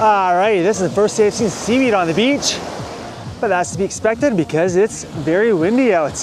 Alrighty, this is the first day I've seen seaweed on the beach, but that's to be expected because it's very windy out.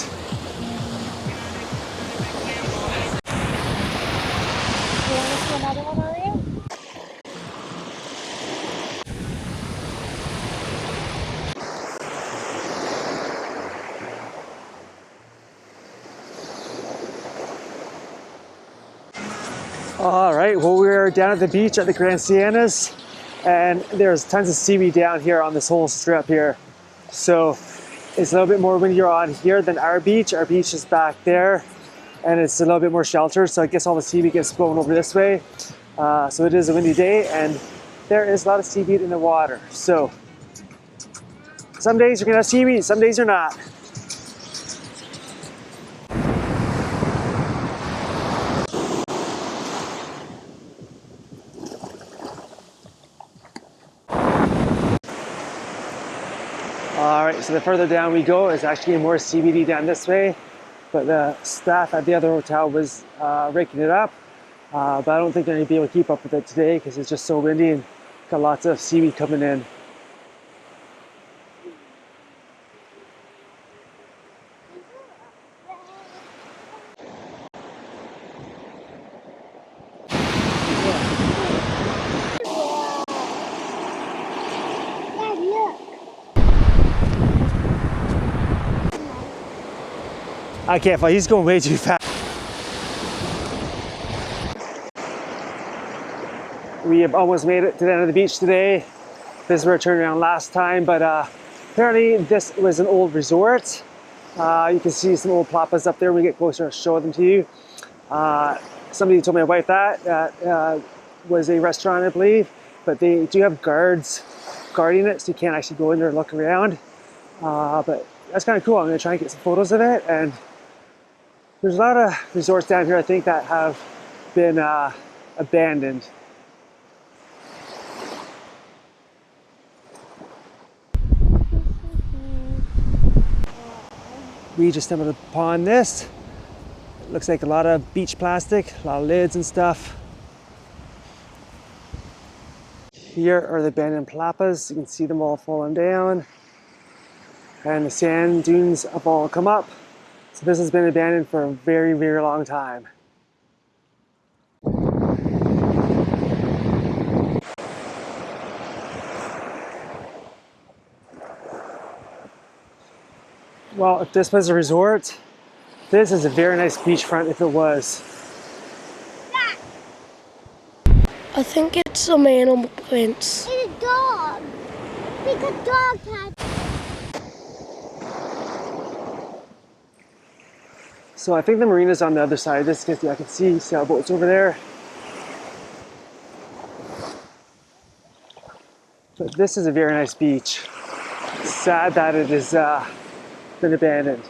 All right, well, we're down at the beach at the Grand Siennas, and there's tons of seaweed down here on this whole strip here. So it's a little bit more windier on here than our beach. Our beach is back there, and it's a little bit more sheltered, so I guess all the seaweed gets blown over this way. So it is a windy day, and there is a lot of seaweed in the water. So some days you're gonna have seaweed, some days you're not. All right, so the further down we go, it's actually more seaweedy down this way, but the staff at the other hotel was raking it up, but I don't think they're gonna be able to keep up with it today because it's just so windy and got lots of seaweed coming in. I can't find, he's going way too fast. We have almost made it to the end of the beach today. This is where I turned around last time, but apparently this was an old resort. You can see some old plapas up there. When we get closer, I'll show them to you. Somebody told my wife that was a restaurant, I believe, but they do have guards guarding it, so you can't actually go in there and look around. But that's kind of cool. I'm gonna try and get some photos of it. And there's a lot of resorts down here, I think, that have been abandoned. We just stumbled upon this. It looks like a lot of beach plastic, a lot of lids and stuff. Here are the abandoned plapas. You can see them all falling down. And the sand dunes have all come up. So this has been abandoned for a very, very long time. Well, if this was a resort, this is a very nice beachfront if it was. I think it's some animal prints. It's a dog. It's a dog cat. So I think the marina's on the other side. This because I can see sailboats over there. But this is a very nice beach. Sad that it has been abandoned.